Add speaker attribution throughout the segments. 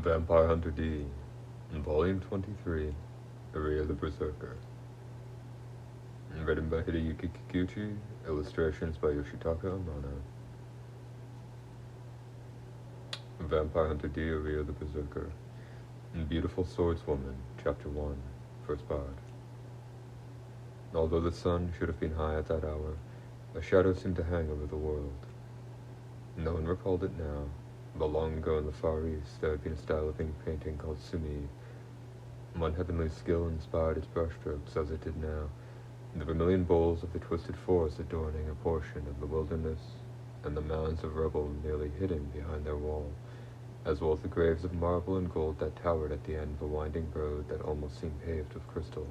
Speaker 1: Vampire Hunter D, Volume 23, Aria the Berserker. Written by Hideyuki Kikuchi, illustrations by Yoshitaka Amano. Vampire Hunter D, Aria the Berserker. Beautiful Swordswoman, Chapter 1, First Part. Although the sun should have been high at that hour, a shadow seemed to hang over the world. No one recalled it now, but long ago in the Far East there had been a style of ink painting called sumi. One heavenly skill inspired its brushstrokes as it did now, the vermilion bowls of the twisted forest adorning a portion of the wilderness, and the mounds of rubble nearly hidden behind their wall, as well as the graves of marble and gold that towered at the end of a winding road that almost seemed paved with crystal.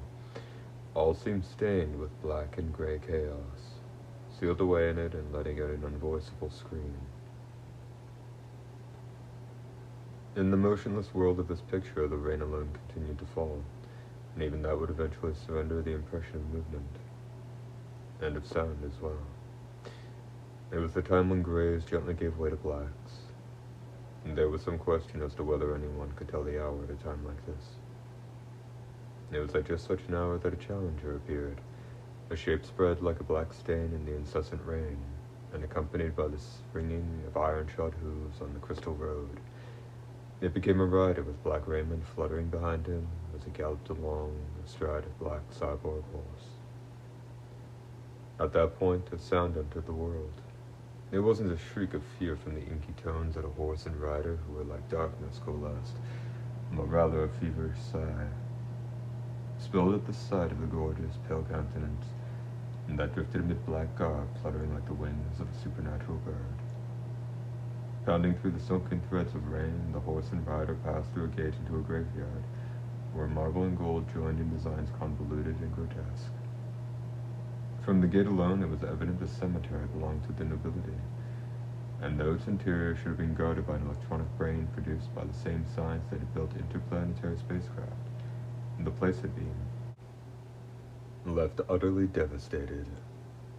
Speaker 1: All seemed stained with black and gray chaos, sealed away in it and letting out an unvoicable scream. In the motionless world of this picture, the rain alone continued to fall, and even that would eventually surrender the impression of movement, and of sound as well. It was the time when grays gently gave way to blacks, and there was some question as to whether anyone could tell the hour at a time like this. It was at just such an hour that a challenger appeared, a shape spread like a black stain in the incessant rain, and accompanied by the ringing of iron-shod hooves on the crystal road. It became a rider with black raiment fluttering behind him as he galloped along astride a black cyborg horse. At that point, a sound entered the world. It wasn't a shriek of fear from the inky tones that a horse and rider who were like darkness coalesced, but rather a feverish sigh, spilled at the sight of the gorgeous, pale countenance, and that drifted amid black garb fluttering like the wings of a supernatural bird. Pounding through the sunken threads of rain, the horse and rider passed through a gate into a graveyard, where marble and gold joined in designs convoluted and grotesque. From the gate alone, it was evident the cemetery belonged to the nobility, and though its interior should have been guarded by an electronic brain produced by the same science that had built interplanetary spacecraft, the place had been left utterly devastated.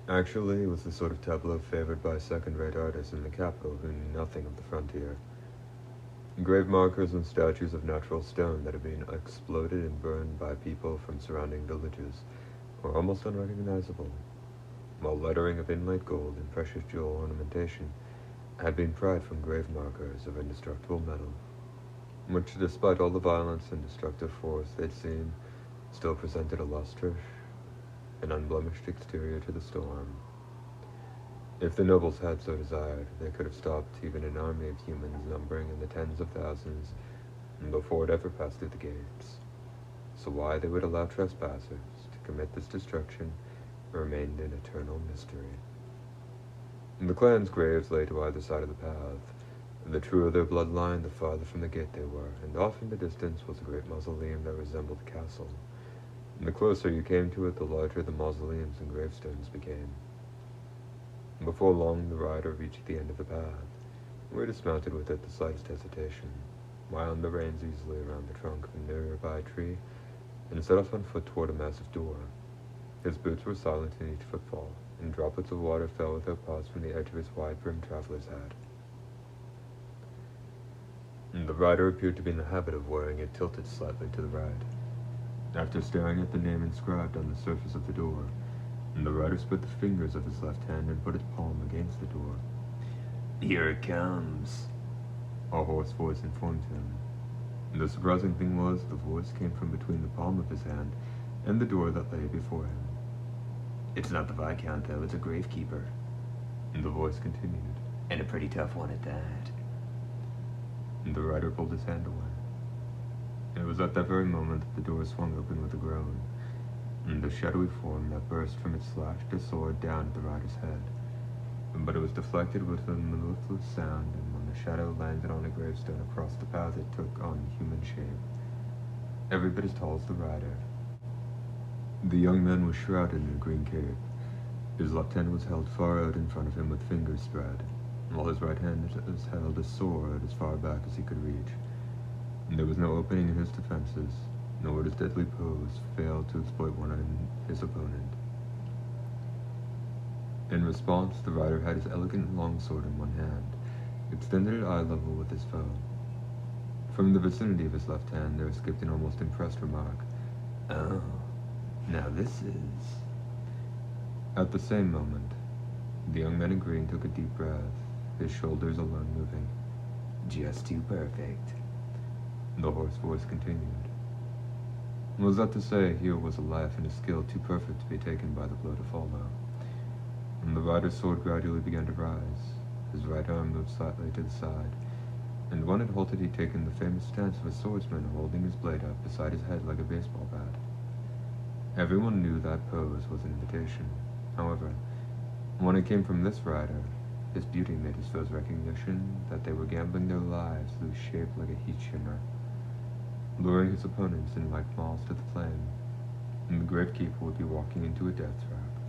Speaker 1: Actually, it was the sort of tableau favored by second-rate artists in the capital who knew nothing of the frontier. Grave markers and statues of natural stone that had been exploded and burned by people from surrounding villages were almost unrecognizable, while lettering of inlaid gold and precious jewel ornamentation had been pried from grave markers of indestructible metal, which, despite all the violence and destructive force they'd seen, still presented a lustrous and unblemished exterior to the storm. If the nobles had so desired, they could have stopped even an army of humans numbering in the tens of thousands before it ever passed through the gates. So why they would allow trespassers to commit this destruction remained an eternal mystery. The clan's graves lay to either side of the path. The truer their bloodline, the farther from the gate they were, and off in the distance was a great mausoleum that resembled a castle. The closer you came to it, the larger the mausoleums and gravestones became. Before long, the rider reached the end of the path, where he dismounted without the slightest hesitation, wound the reins easily around the trunk of a nearby tree, and set off on foot toward a massive door. His boots were silent in each footfall, and droplets of water fell without pause from the edge of his wide-brimmed traveler's hat. The rider appeared to be in the habit of wearing it tilted slightly to the right. After staring at the name inscribed on the surface of the door, the rider spread the fingers of his left hand and put his palm against the door. "Here it comes," a hoarse voice informed him. The surprising thing was, the voice came from between the palm of his hand and the door that lay before him. "It's not the Viscount, though, it's a gravekeeper." The voice continued. "And a pretty tough one at that." The rider pulled his hand away. It was at that very moment that the door swung open with a groan, and the shadowy form that burst from it slashed a sword down at the rider's head. But it was deflected with a mellifluous sound, and when the shadow landed on a gravestone across the path, it took on human shape, every bit as tall as the rider. The young man was shrouded in a green cape. His left hand was held far out in front of him with fingers spread, while his right hand held a sword as far back as he could reach. There was no opening in his defenses, nor would his deadly pose fail to exploit one in his opponent. In response, the rider had his elegant longsword in one hand, extended at eye level with his foe. From the vicinity of his left hand there escaped an almost impressed remark. "Oh, now this is..." At the same moment, the young man in green took a deep breath, his shoulders alone moving. "Just too perfect," the hoarse voice continued. Was that to say, here was a life and a skill too perfect to be taken by the blow to follow? And the rider's sword gradually began to rise. His right arm moved slightly to the side, and when it halted he'd taken the famous stance of a swordsman holding his blade up beside his head like a baseball bat. Everyone knew that pose was an invitation. However, when it came from this rider, his beauty made his foes recognition that they were gambling their lives lose shape like a heat shimmer, luring his opponents in like moths to the flame, and the Gravekeeper would be walking into a death trap.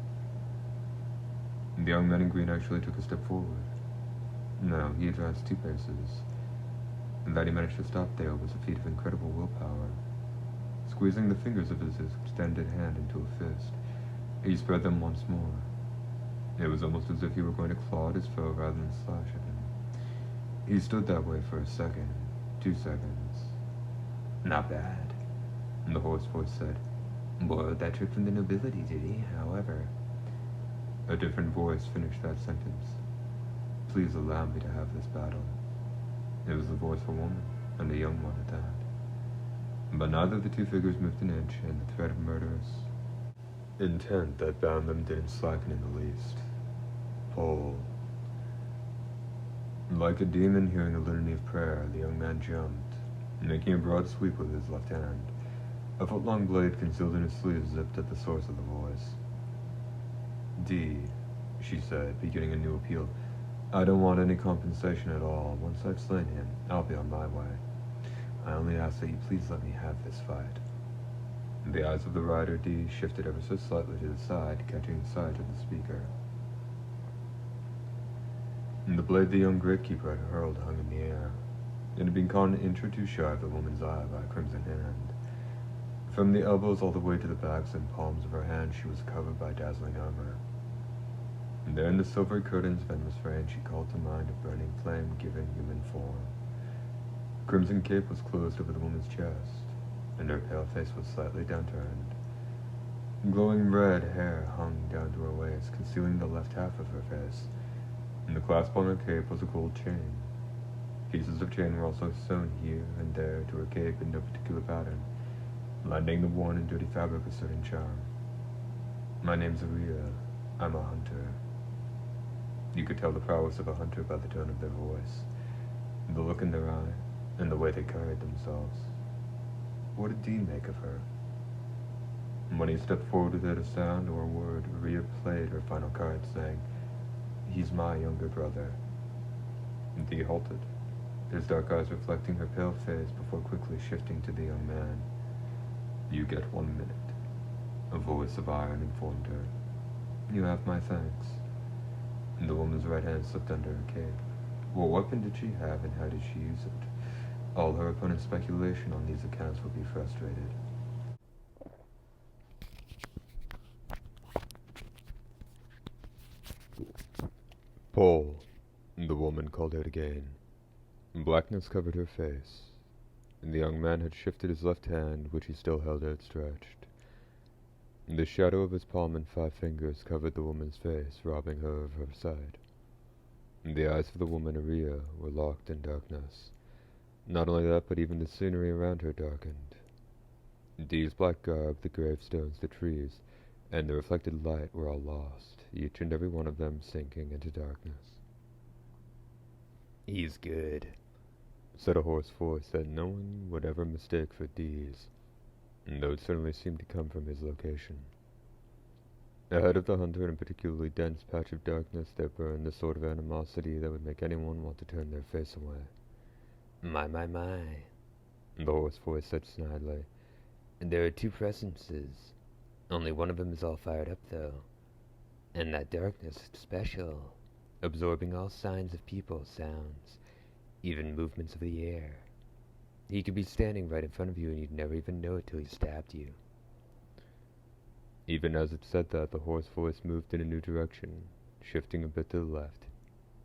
Speaker 1: The young man in green actually took a step forward. No, he advanced 2 paces, and that he managed to stop there was a feat of incredible willpower. Squeezing the fingers of his extended hand into a fist, he spread them once more. It was almost as if he were going to claw at his foe rather than slash at him. He stood that way for a second, 2 seconds. "Not bad," the hoarse voice said. "Borrowed that trick from the nobility, did he? However..." A different voice finished that sentence. "Please allow me to have this battle." It was the voice of a woman, and a young one at that. But neither of the 2 figures moved an inch, and the threat of murderous intent that bound them didn't slacken in the least. Pole. Like a demon hearing a litany of prayer, the young man jumped, making a broad sweep with his left hand. A foot-long blade concealed in his sleeve zipped at the source of the voice. "D," she said, beginning a new appeal. "I don't want any compensation at all. Once I've slain him, I'll be on my way. I only ask that you please let me have this fight." The eyes of the rider D shifted ever so slightly to the side, catching sight of the speaker. The blade the young Gravekeeper had hurled hung in the air. It had been caught an inch or 2 shy of the woman's eye by a crimson hand. From the elbows all the way to the backs and palms of her hands she was covered by dazzling armor. And there in the silvery curtain's venomous rain she called to mind a burning flame given human form. The crimson cape was closed over the woman's chest, and her pale face was slightly downturned. Glowing red hair hung down to her waist, concealing the left half of her face, and the clasp on her cape was a gold chain. Pieces of chain were also sewn here and there to her cape in no particular pattern, lending the worn and dirty fabric a certain charm. "My name's Aria. I'm a hunter." You could tell the prowess of a hunter by the tone of their voice, the look in their eye, and the way they carried themselves. What did Dean make of her? When he stepped forward without a sound or a word, Aria played her final card, saying, "He's my younger brother." Dee halted, his dark eyes reflecting her pale face before quickly shifting to the young man. "You get 1 minute," a voice of iron informed her. "You have my thanks." And the woman's right hand slipped under her cape. What weapon did she have, and how did she use it? All her opponent's speculation on these accounts would be frustrated. "Paul," the woman called out again. Blackness covered her face, and the young man had shifted his left hand, which he still held outstretched. The shadow of his palm and 5 fingers covered the woman's face, robbing her of her sight. The eyes of the woman, Aria, were locked in darkness. Not only that, but even the scenery around her darkened. Dee's black garb, the gravestones, the trees, and the reflected light were all lost, each and every one of them sinking into darkness. "He's good," said a hoarse voice that no one would ever mistake for Dee's, though it certainly seemed to come from his location. Ahead of the hunter, in a particularly dense patch of darkness, there burned the sort of animosity that would make anyone want to turn their face away. My, the hoarse voice said snidely. "There are 2 presences. Only one of them is all fired up, though. And that darkness is special, absorbing all signs of people, sounds, even movements of the air. He could be standing right in front of you and you'd never even know it till he stabbed you." Even as it said that, the hoarse voice moved in a new direction, shifting a bit to the left.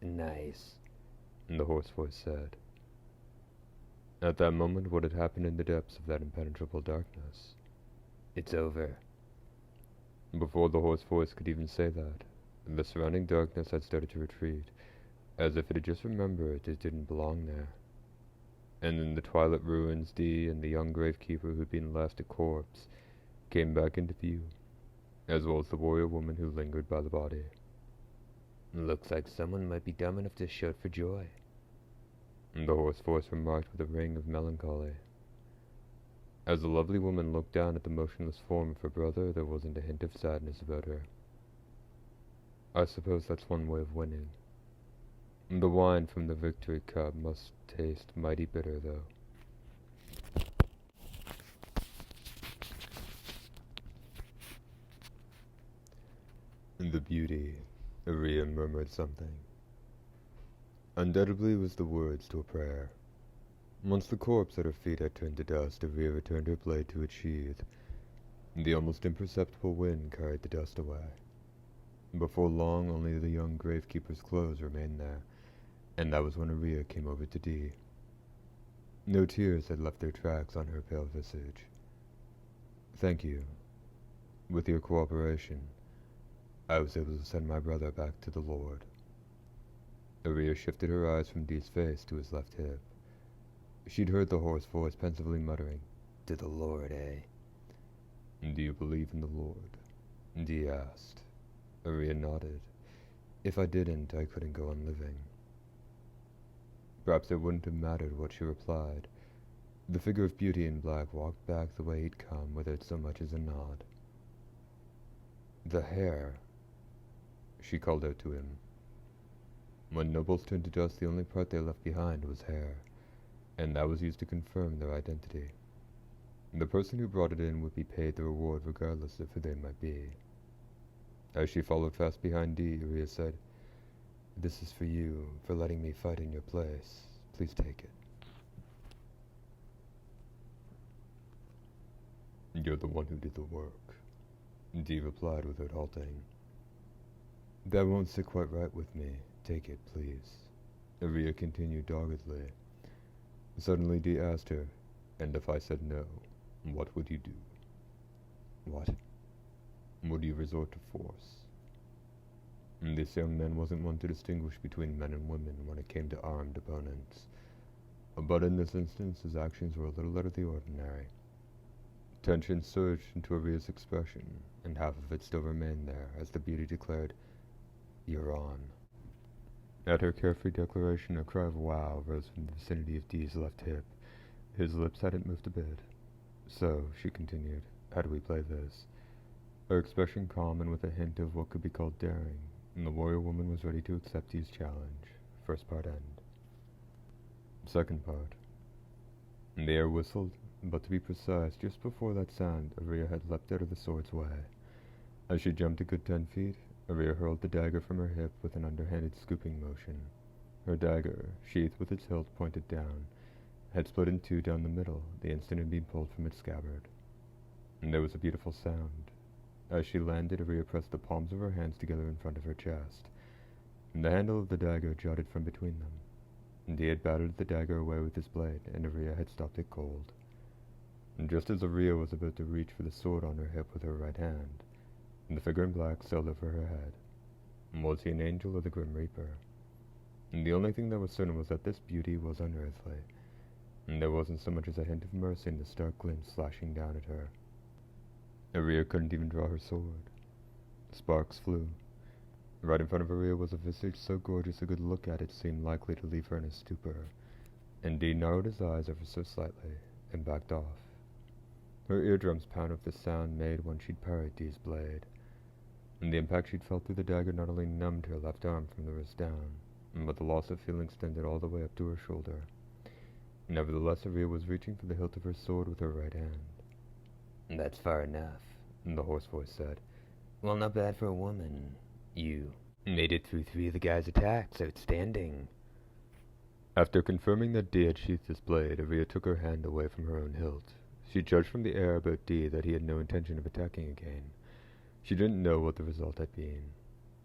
Speaker 1: "Nice," the hoarse voice said. At that moment, what had happened in the depths of that impenetrable darkness? "It's over." Before the hoarse voice could even say that, the surrounding darkness had started to retreat, as if it had just remembered it didn't belong there. And in the twilight ruins, Dee and the young gravekeeper who'd been left a corpse came back into view, as well as the warrior woman who lingered by the body. "Looks like someone might be dumb enough to shout for joy," the hoarse voice remarked with a ring of melancholy. As the lovely woman looked down at the motionless form of her brother, there wasn't a hint of sadness about her. "I suppose that's one way of winning. The wine from the victory cup must taste mighty bitter, though." "The beauty," Aria murmured something. Undoubtedly it was the words to a prayer. Once the corpse at her feet had turned to dust, Aria returned her blade to its sheath. The almost imperceptible wind carried the dust away. Before long, only the young gravekeeper's clothes remained there, and that was when Aria came over to Dee. No tears had left their tracks on her pale visage. "Thank you. With your cooperation, I was able to send my brother back to the Lord." Aria shifted her eyes from Dee's face to his left hip. She'd heard the hoarse voice pensively muttering, "To the Lord, eh?" "Do you believe in the Lord?" Dee asked. Aria nodded. "If I didn't, I couldn't go on living." Perhaps it wouldn't have mattered what she replied. The figure of beauty in black walked back the way he'd come without so much as a nod. "The hair," she called out to him. When nobles turned to dust, the only part they left behind was hair, and that was used to confirm their identity. The person who brought it in would be paid the reward regardless of who they might be. As she followed fast behind Dee, Aria said, "This is for you, for letting me fight in your place. Please take it." "You're the one who did the work," Dee replied without halting. "That won't sit quite right with me. Take it, please," Aria continued doggedly. Suddenly Dee asked her, "And if I said no, what would you do?" "What?" "Would you resort to force?" This young man wasn't one to distinguish between men and women when it came to armed opponents. But in this instance, his actions were a little out of the ordinary. Tension surged into Aria's expression, and half of it still remained there as the beauty declared, "You're on." At her carefree declaration, a cry of "wow" rose from the vicinity of Dee's left hip. His lips hadn't moved a bit. "So," she continued, "how do we play this?" Her expression calm and with a hint of what could be called daring, and the warrior woman was ready to accept Dee's challenge. First part end. Second part. The air whistled, but to be precise, just before that sound, Aria had leapt out of the sword's way. As she jumped a good 10 feet, Aria hurled the dagger from her hip with an underhanded scooping motion. Her dagger, sheathed with its hilt pointed down, had split in two down the middle the instant it had been pulled from its scabbard. And there was a beautiful sound. As she landed, Aria pressed the palms of her hands together in front of her chest, and the handle of the dagger jutted from between them. Dee had battered the dagger away with his blade, and Aria had stopped it cold. And just as Aria was about to reach for the sword on her hip with her right hand, the figure in black sailed over her head. Was he an angel or the Grim Reaper? And the only thing that was certain was that this beauty was unearthly, and there wasn't so much as a hint of mercy in the stark glint slashing down at her. Aria couldn't even draw her sword. Sparks flew. Right in front of Aria was a visage so gorgeous a good look at it seemed likely to leave her in a stupor, and Dee narrowed his eyes ever so slightly, and backed off. Her eardrums pounded with the sound made when she'd parried Dee's blade, and the impact she'd felt through the dagger not only numbed her left arm from the wrist down, but the loss of feeling extended all the way up to her shoulder. Nevertheless, Aria was reaching for the hilt of her sword with her right hand. "That's far enough," the hoarse voice said. "Well, not bad for a woman. You made it through 3 of the guy's attacks. Outstanding." After confirming that Dee had sheathed his blade, Aria took her hand away from her own hilt. She judged from the air about Dee that he had no intention of attacking again. She didn't know what the result had been.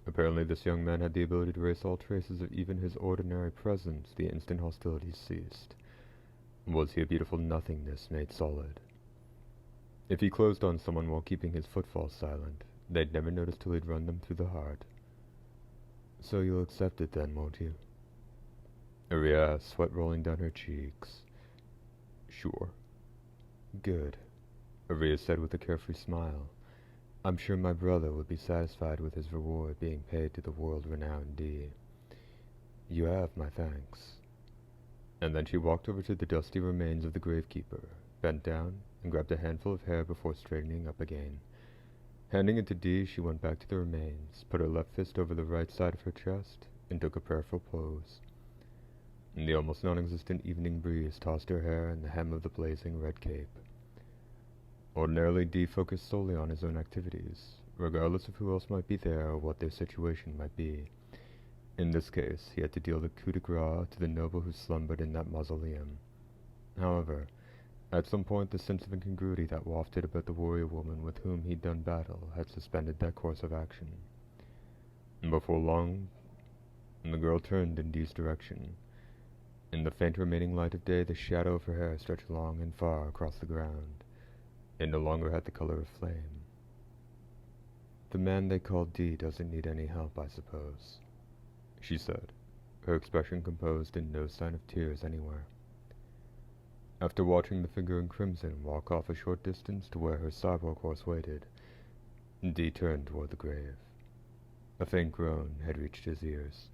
Speaker 1: Apparently this young man had the ability to erase all traces of even his ordinary presence the instant hostilities ceased. Was he a beautiful nothingness made solid? If he closed on someone while keeping his footfalls silent, they'd never notice till he'd run them through the heart. So you'll accept it then, won't you? Aria asked, sweat rolling down her cheeks. Sure. Good, Aria said with a carefree smile. I'm sure my brother would be satisfied with his reward being paid to the world-renowned Dee. You have my thanks. And then she walked over to the dusty remains of the gravekeeper, bent down, and grabbed a handful of hair before straightening up again. Handing it to Dee, she went back to the remains, put her left fist over the right side of her chest, and took a prayerful pose. The almost non-existent evening breeze tossed her hair in the hem of the blazing red cape. Ordinarily, Dee focused solely on his own activities, regardless of who else might be there or what their situation might be. In this case, he had to deal the coup de grace to the noble who slumbered in that mausoleum. However, at some point the sense of incongruity that wafted about the warrior woman with whom he'd done battle had suspended that course of action. And before long, the girl turned in Dee's direction. In the faint remaining light of day, the shadow of her hair stretched long and far across the ground. It no longer had the color of flame. The man they call Dee doesn't need any help, I suppose, she said, her expression composed and no sign of tears anywhere. After watching the figure in crimson walk off a short distance to where her cyborg horse waited, Dee turned toward the grave. A faint groan had reached his ears.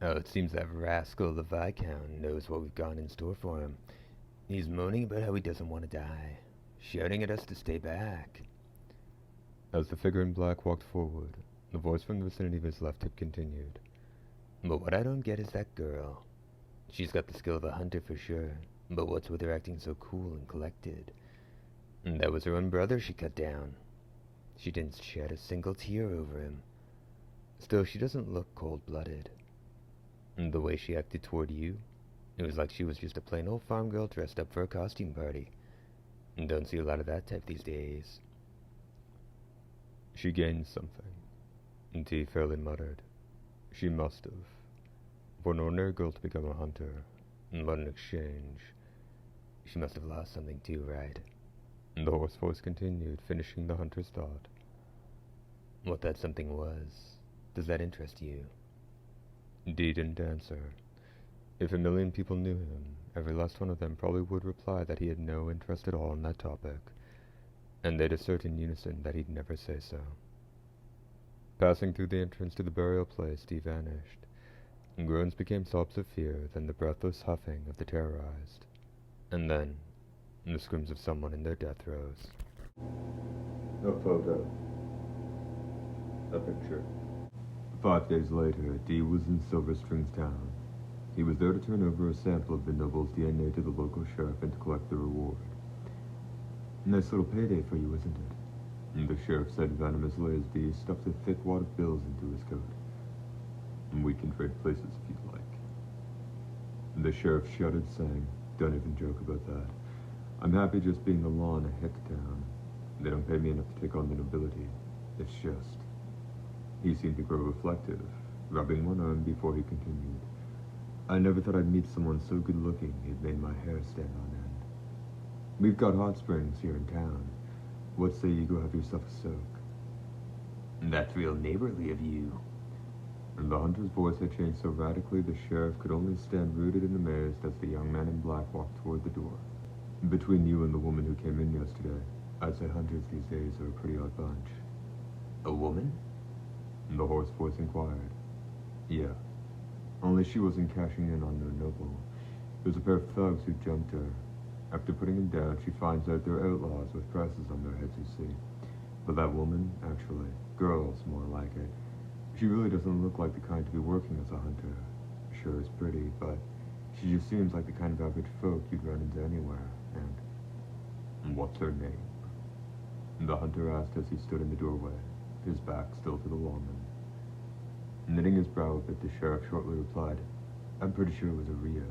Speaker 1: Oh, it seems that rascal the Viscount knows what we've got in store for him. He's moaning about how he doesn't want to die, shouting at us to stay back. As the figure in black walked forward, the voice from the vicinity of his left hip continued. But what I don't get is that girl. She's got the skill of a hunter for sure, but what's with her acting so cool and collected? And that was her own brother she cut down. She didn't shed a single tear over him. Still, she doesn't look cold-blooded. And the way she acted toward you, it was like she was just a plain old farm girl dressed up for a costume party. And don't see a lot of that type these days. She gained something, Dee fairly muttered. She must have. For an ordinary girl to become a hunter, and what an exchange. She must have lost something too, right? And the hoarse voice continued, finishing the hunter's thought. What that something was, does that interest you? Dee didn't answer. If a million people knew him, every last one of them probably would reply that he had no interest at all in that topic, and they'd assert in unison that he'd never say so. Passing through the entrance to the burial place, Dee vanished. Groans became sobs of fear, then the breathless huffing of the terrorized, and then the screams of someone in their death throes. A photo. A picture. 5 days later, Dee was in Silver Springs town. He was there to turn over a sample of the noble's DNA to the local sheriff and to collect the reward. Nice little payday for you, isn't it? And the sheriff said venomously as Dee stuffed a thick wad of bills into his coat. We can trade places if you'd like. The sheriff shuddered, saying, Don't even joke about that. I'm happy just being the law in a hick town. They don't pay me enough to take on the nobility. It's just... He seemed to grow reflective, rubbing one arm before he continued. I never thought I'd meet someone so good-looking it made my hair stand on end. We've got hot springs here in town. What say you go have yourself a soak? That's real neighborly of you. And the hunter's voice had changed so radically the sheriff could only stand rooted and amazed as the young man in black walked toward the door. Between you and the woman who came in yesterday, I'd say hunters these days are a pretty odd bunch. A woman? And the hoarse voice inquired. Yeah. Only she wasn't cashing in on no noble. It was a pair of thugs who jumped her. After putting him down, she finds out they're outlaws with prices on their heads, you see. But that woman, actually, girl's more like it. She really doesn't look like the kind to be working as a hunter. Sure is pretty, but she just seems like the kind of average folk you'd run into anywhere. And what's her name? The hunter asked as he stood in the doorway, his back still to the lawman. Knitting his brow a bit, the sheriff shortly replied, I'm pretty sure it was Aria.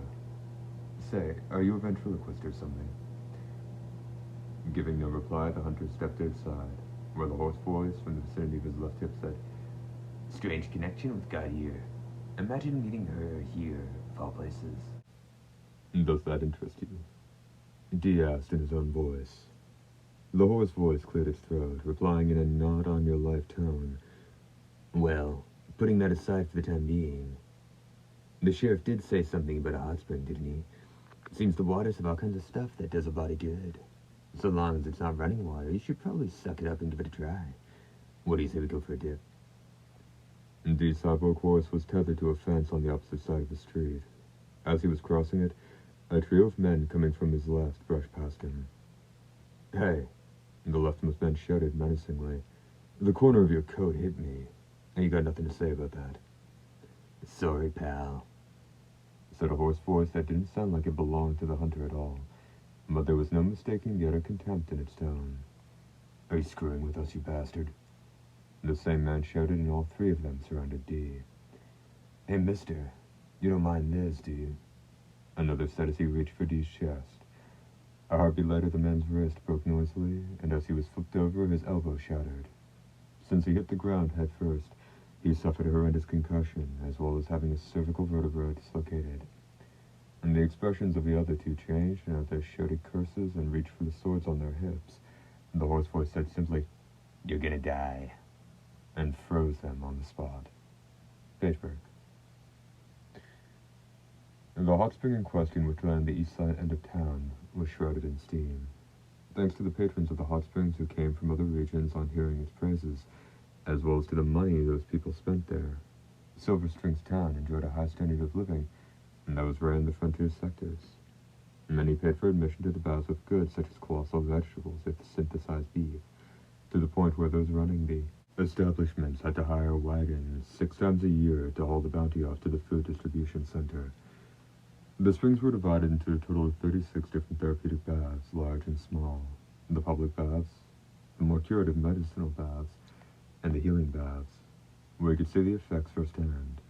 Speaker 1: Say, are you a ventriloquist or something? Giving no reply, the hunter stepped outside, where the hoarse voice from the vicinity of his left hip said, Strange connection with God here. Imagine meeting her here, of all places. Does that interest you? Dee asked in his own voice. The hoarse voice cleared its throat, replying in a not-on-your-life tone. Well, putting that aside for the time being. The sheriff did say something about a hot spring, didn't he? Seems the waters have all kinds of stuff that does a body good. So long as it's not running water, you should probably suck it up and give it a try. What do you say we go for a dip? Dee's sidewalk horse was tethered to a fence on the opposite side of the street. As he was crossing it, a trio of men coming from his left brushed past him. Hey, the leftmost man shouted menacingly. The corner of your coat hit me, and you got nothing to say about that. Sorry, pal, said a hoarse voice that didn't sound like it belonged to the hunter at all, but there was no mistaking the utter contempt in its tone. Are you screwing with us, you bastard? The same man shouted, and all three of them surrounded Dee. Hey, mister, you don't mind this, do you? Another said as he reached for Dee's chest. A heartbeat light at the man's wrist broke noisily, and as he was flipped over, his elbow shattered. Since he hit the ground head first, he suffered a horrendous concussion, as well as having his cervical vertebra dislocated. And the expressions of the other two changed, and as they shouted curses and reached for the swords on their hips, the hoarse voice said simply, You're gonna die, and froze them on the spot. Pageburg. The hot spring in question, which lay on the east side end of town, was shrouded in steam. Thanks to the patrons of the hot springs who came from other regions on hearing its praises, as well as to the money those people spent there, Silver Springs town enjoyed a high standard of living, and that was rare in the frontier sectors. Many paid for admission to the baths with goods such as colossal vegetables if synthesized beef, to the point where those running the establishments had to hire wagons 6 times a year to haul the bounty off to the food distribution center. The springs were divided into a total of 36 different therapeutic baths, large and small. The public baths, the more curative medicinal baths, and the healing baths, where you could see the effects firsthand.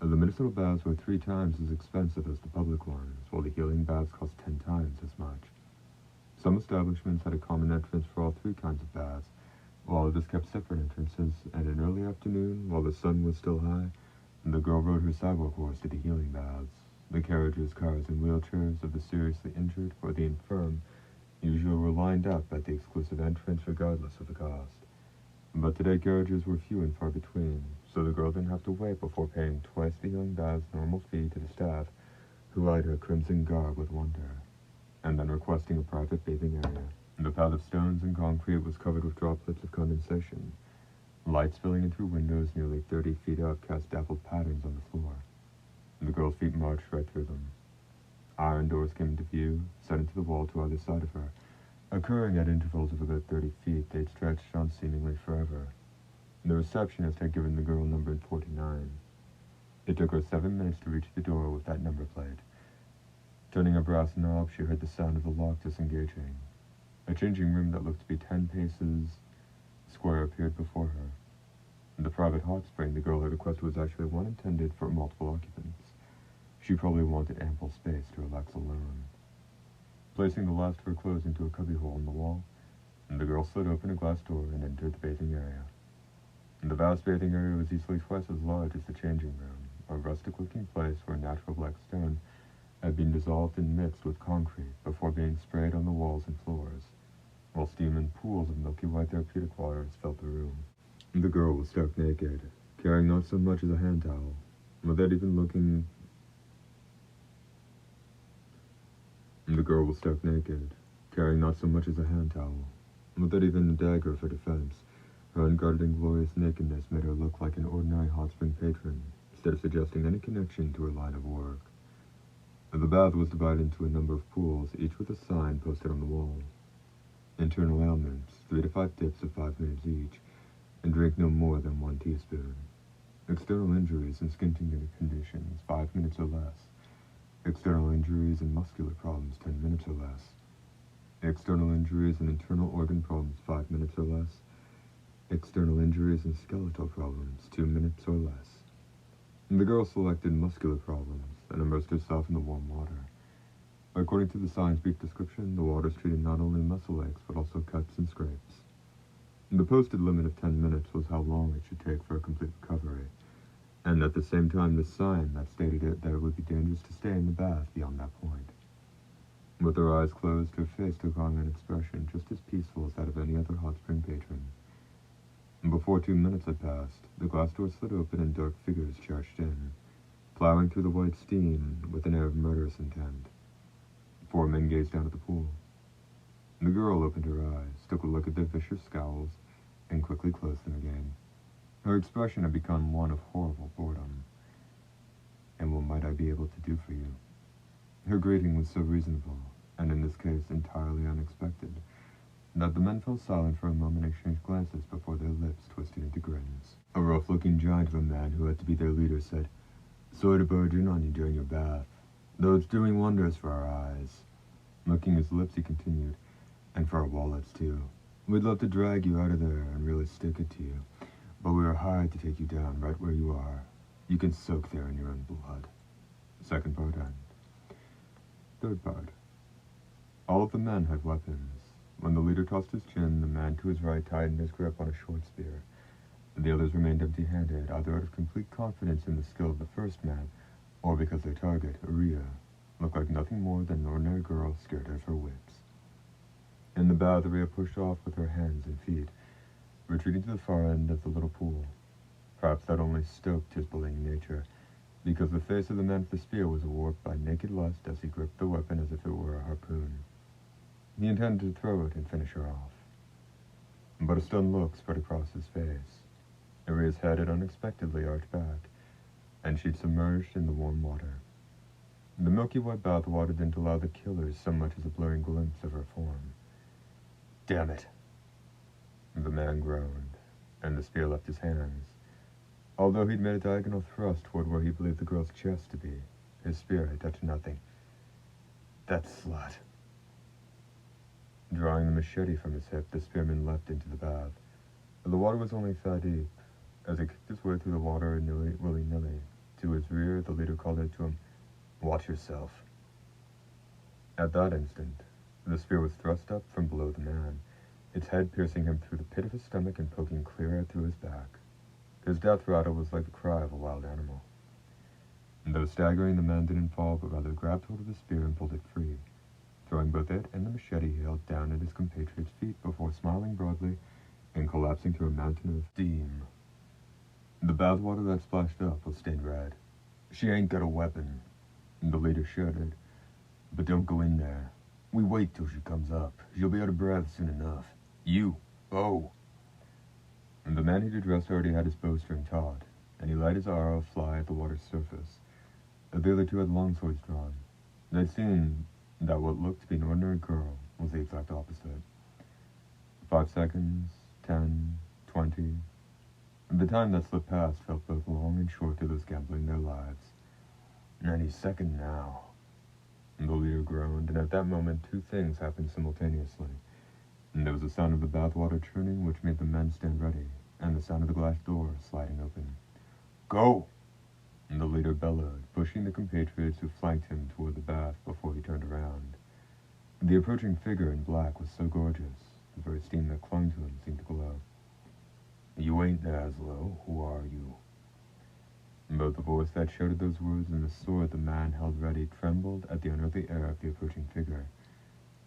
Speaker 1: The medicinal baths were 3 times as expensive as the public ones, while the healing baths cost 10 times as much. Some establishments had a common entrance for all 3 kinds of baths, while others kept separate entrances, and in early afternoon, while the sun was still high, the girl rode her sidewalk horse to the healing baths. The carriages, cars, and wheelchairs of the seriously injured or the infirm usually were lined up at the exclusive entrance regardless of the cost. But today carriages were few and far between, so the girl didn't have to wait before paying twice the healing bath's normal fee to the staff, who eyed her crimson garb with wonder, and then requesting a private bathing area. The path of stones and concrete was covered with droplets of condensation. Lights filling in through windows nearly 30 feet up cast dappled patterns on the floor. The girl's feet marched right through them. Iron doors came into view, set into the wall to either side of her. Occurring at intervals of about 30 feet, they'd stretched on seemingly forever. The receptionist had given the girl number 49. It took her 7 minutes to reach the door with that number plate. Turning a brass knob, she heard the sound of the lock disengaging. A changing room that looked to be 10 paces square appeared before her. In the private hot spring the girl had requested was actually one intended for multiple occupants. She probably wanted ample space to relax alone. Placing the last of her clothes into a cubbyhole in the wall, the girl slid open a glass door and entered the bathing area. The vast bathing area was easily twice as large as the changing room, a rustic-looking place where natural black stone had been dissolved and mixed with concrete before being sprayed on the walls and floors, while steam and pools of milky white therapeutic waters filled the room. The girl was stark naked, carrying not so much as a hand towel, without even looking. The girl was stark naked, carrying not so much as a hand towel, without even a dagger for defense. Her unguarded and glorious nakedness made her look like an ordinary hot spring patron, instead of suggesting any connection to her line of work. The bath was divided into a number of pools, each with a sign posted on the wall. Internal ailments, 3 to 5 dips of 5 minutes each, and drink no more than 1 teaspoon. External injuries and skin conditions, 5 minutes or less. External injuries and muscular problems, 10 minutes or less. External injuries and internal organ problems, 5 minutes or less. External injuries and skeletal problems, 2 minutes or less. The girl selected muscular problems and immersed herself in the warm water. According to the sign's brief description, the waters treated not only muscle aches, but also cuts and scrapes. The posted limit of 10 minutes was how long it should take for a complete recovery, and at the same time the sign that stated that it would be dangerous to stay in the bath beyond that point. With her eyes closed, her face took on an expression just as peaceful as that of any other hot spring patron. And before 2 minutes had passed, the glass door slid open and dark figures charged in, plowing through the white steam with an air of murderous intent. 4 men gazed down at the pool. The girl opened her eyes, took a look at their vicious scowls, and quickly closed them again. Her expression had become one of horrible boredom. "And what might I be able to do for you?" Her greeting was so reasonable, and in this case entirely unexpected, that the men fell silent for a moment and exchanged glances before their lips twisted into grins. A rough-looking giant of a man who had to be their leader said, "Sorry to barge in on you during your bath, though it's doing wonders for our eyes." Licking his lips, he continued, "And for our wallets, too. We'd love to drag you out of there and really stick it to you, but we are hired to take you down right where you are. You can soak there in your own blood." Second part end. Third part. All of the men had weapons. When the leader tossed his chin, the man to his right tightened his grip on a short spear. The others remained empty-handed, either out of complete confidence in the skill of the first man, or because their target, Aria, looked like nothing more than an ordinary girl scared out of her wits. In the bath, Aria pushed off with her hands and feet, retreating to the far end of the little pool. Perhaps that only stoked his bullying nature, because the face of the man with the spear was warped by naked lust as he gripped the weapon as if it were a harpoon. He intended to throw it and finish her off. But a stunned look spread across his face. Aria's head had unexpectedly arched back, and she'd submerged in the warm water. The milky white bath water didn't allow the killers so much as a blurring glimpse of her form. "Damn it!" The man groaned, and the spear left his hands. Although he'd made a diagonal thrust toward where he believed the girl's chest to be, his spear had touched nothing. "That slut." Drawing the machete from his hip, the spearman leapt into the bath. The water was only thigh deep. As he kicked his way through the water willy-nilly, to his rear, the leader called out to him, "Watch yourself." At that instant, the spear was thrust up from below the man, its head piercing him through the pit of his stomach and poking clear out through his back. His death rattle was like the cry of a wild animal. And though staggering, the man didn't fall, but rather grabbed hold of the spear and pulled it free. Throwing both it and the machete, he held down at his compatriot's feet before smiling broadly and collapsing to a mountain of steam. The bathwater that splashed up was stained red. "She ain't got a weapon," the leader shouted. "But don't go in there. We wait till she comes up. She'll be out of breath soon enough. You, oh!" And the man he'd addressed already had his bowstring taut, and he let his arrow fly at the water's surface. The other two had long swords drawn. They'd seen that what looked to be an ordinary girl was the exact opposite. 5 seconds, 10, 20. The time that slipped past felt both long and short to those gambling their lives. "Any second now." The leader groaned, and at that moment 2 things happened simultaneously. And there was the sound of the bathwater churning, which made the men stand ready, and the sound of the glass door sliding open. "Go!" And the leader bellowed, pushing the compatriots who flanked him toward the bath before he turned around. The approaching figure in black was so gorgeous, the very steam that clung to him seemed to glow. "You ain't Naslo. Who are you?" And both the voice that shouted those words and the sword the man held ready trembled at the unearthly air of the approaching figure.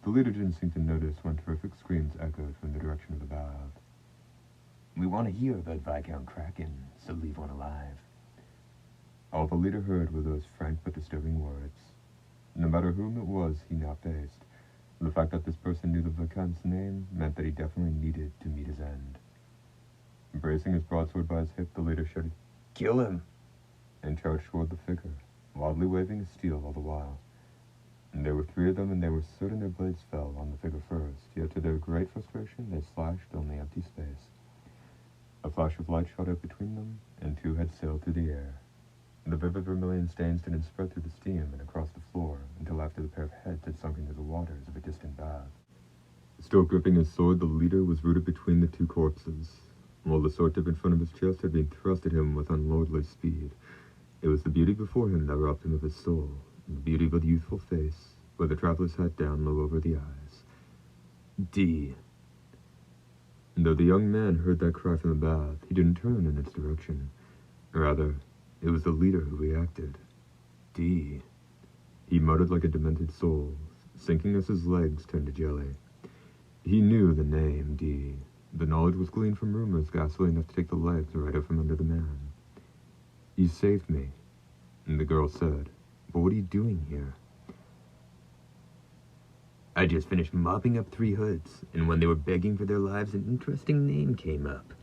Speaker 1: The leader didn't seem to notice when terrific screams echoed from the direction of the bath. "We want to hear about Viscount Kraken, so leave one alive." All the leader heard were those frank but disturbing words. No matter whom it was he now faced, the fact that this person knew the Viscount's name meant that he definitely needed to meet his end. Bracing his broadsword by his hip, the leader shouted, "Kill him!" and charged toward the figure, wildly waving his steel all the while. And there were 3 of them, and they were certain their blades fell on the figure first, yet to their great frustration they slashed only empty space. A flash of light shot out between them, and 2 had sailed through the air. The vivid vermilion stains didn't spread through the steam and across the floor until after the pair of heads had sunk into the waters of a distant bath. Still gripping his sword, the leader was rooted between the 2 corpses, while the sword tip in front of his chest had been thrust at him with unlordly speed. It was the beauty before him that robbed him of his soul, the beauty of a youthful face, with the traveler's hat down low over the eyes. D. And though the young man heard that cry from the bath, he didn't turn in its direction. Rather, it was the leader who reacted. D. He muttered like a demented soul, sinking as his legs turned to jelly. He knew the name, Dee. The knowledge was gleaned from rumors ghastly enough to take the legs right out from under the man. "You saved me," the girl said. "But what are you doing here?" "I just finished mopping up 3 hoods, and when they were begging for their lives, an interesting name came up,"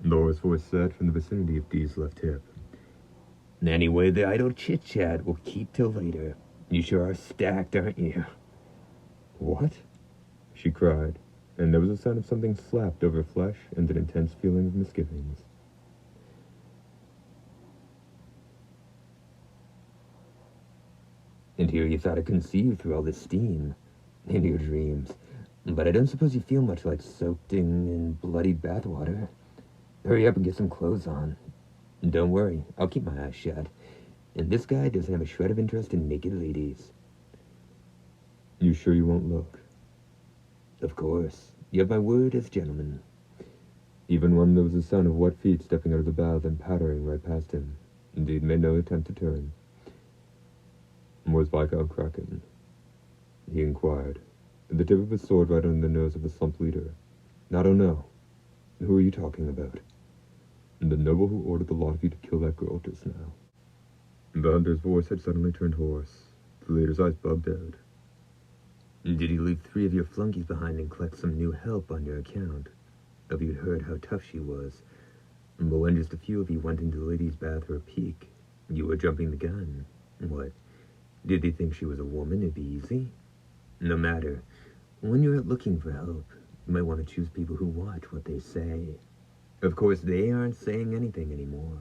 Speaker 1: the hoarse voice said from the vicinity of Dee's left hip. "Anyway, the idle chit-chat will keep till later. You sure are stacked, aren't you?" "What?" she cried, and there was a sound of something slapped over flesh and an intense feeling of misgivings. "And here you thought I couldn't see you through all this steam. In your dreams. But I don't suppose you feel much like soaked in bloody bathwater. Hurry up and get some clothes on. Don't worry, I'll keep my eyes shut. And this guy doesn't have a shred of interest in naked ladies." "You sure you won't look?" "Of course. You have my word as a gentleman." Even when there was a sound of wet feet stepping out of the bath and pattering right past him, Indeed made no attempt to turn. "Where's Viscount Kraken?" he inquired, the tip of his sword right under the nose of the slumped leader. "I don't know. Who are you talking about?" "The noble who ordered the lot of you to kill that girl just now." The hunter's voice had suddenly turned hoarse. The leader's eyes bugged out. "Did you leave 3 of your flunkies behind and collect some new help on your account? If you'd heard how tough she was. But when just a few of you went into the ladies' bath for a peek, you were jumping the gun. What? Did they think she was a woman? It'd be easy? No matter. When you're out looking for help, you might want to choose people who watch what they say. Of course, they aren't saying anything anymore."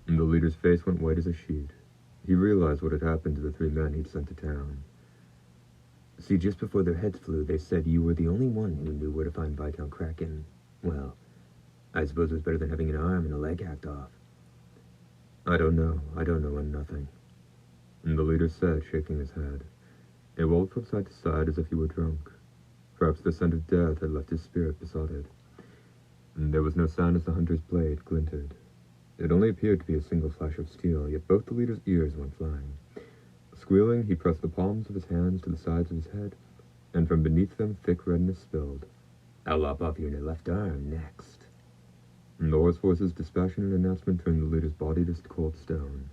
Speaker 1: And the leader's face went white as a sheet. He realized what had happened to the 3 men he'd sent to town. "See, just before their heads flew, they said you were the only one who knew where to find Viscount Kraken. Well, I suppose it was better than having an arm and a leg hacked off." I don't know I'm nothing," and the leader said, shaking his head. It wobbled from side to side as if he were drunk. Perhaps the scent of death had left his spirit besotted. And there was no sound as the hunter's blade glinted. It only appeared to be a single flash of steel, yet both the leader's ears went flying. Squealing, he pressed the palms of his hands to the sides of his head, and from beneath them thick redness spilled. "I'll lop off your left arm next." And the hoarse voice's dispassionate announcement turned the leader's body to cold stone.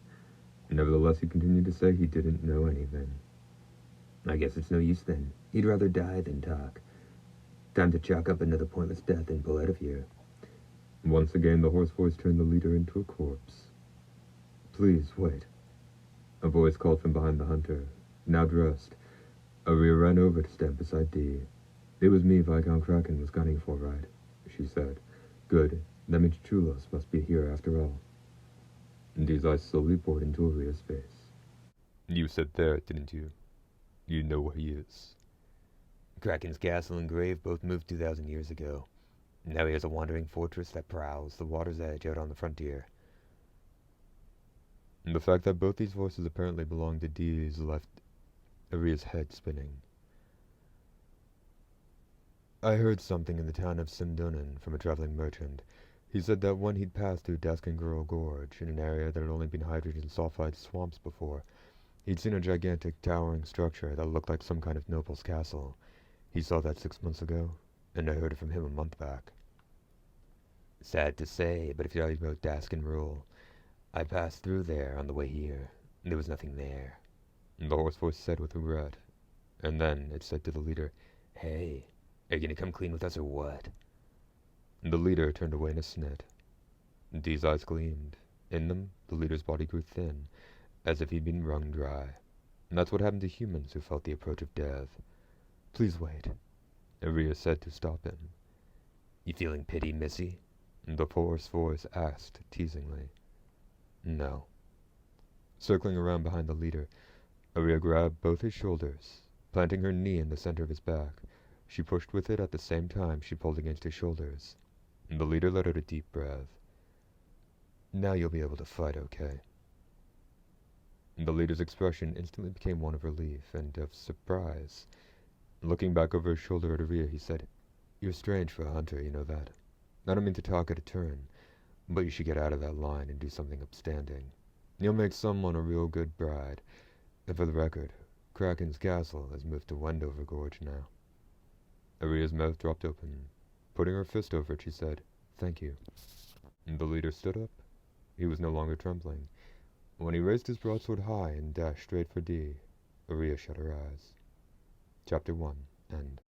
Speaker 1: Nevertheless, he continued to say he didn't know anything. "I guess it's no use then. He'd rather die than talk. Time to chalk up another pointless death and pull out of here." Once again, the hoarse voice turned the leader into a corpse. "Please, wait." A voice called from behind the hunter. Now dressed, Aria ran over to stand beside Dee. "It was me Viscount Kraken was gunning for, right?" she said. "Good. That means Chulos must be here after all." Dee's eyes slowly bored into Aria's face. "You said there, didn't you? You know where he is." "Kraken's castle and grave both moved 2,000 years ago. Now he has a wandering fortress that prowls the water's edge out on the frontier." And the fact that both these voices apparently belonged to Dee's left Aria's head spinning. "I heard something in the town of Sindunan from a traveling merchant. He said that when he'd passed through Daskanguro Gorge, in an area that had only been hydrogen sulfide swamps before, he'd seen a gigantic, towering structure that looked like some kind of noble's castle. He saw that 6 months ago, and I heard it from him a month back." "Sad to say, but if you're talking about Daskin I passed through there on the way here. There was nothing there," the hoarse voice said with regret. And then it said to the leader, "Hey, are you gonna come clean with us or what?" The leader turned away in a snit. Dee's eyes gleamed. In them, the leader's body grew thin, as if he'd been wrung dry. And that's what happened to humans who felt the approach of death. "Please wait," Aria said to stop him. "You feeling pity, missy?" the hoarse voice asked teasingly. "No." Circling around behind the leader, Aria grabbed both his shoulders. Planting her knee in the center of his back, she pushed with it at the same time she pulled against his shoulders. The leader let out a deep breath. "Now you'll be able to fight, okay?" The leader's expression instantly became one of relief and of surprise. Looking back over his shoulder at Aria, he said, "You're strange for a hunter, you know that. I don't mean to talk at a turn, but you should get out of that line and do something upstanding. You'll make someone a real good bride. And for the record, Kraken's castle has moved to Wendover Gorge now. Aria's mouth dropped open. Putting her fist over it, she said, "Thank you." The leader stood up. He was no longer trembling. When he raised his broadsword high and dashed straight for Dee, Aria shut her eyes. Chapter 1, End.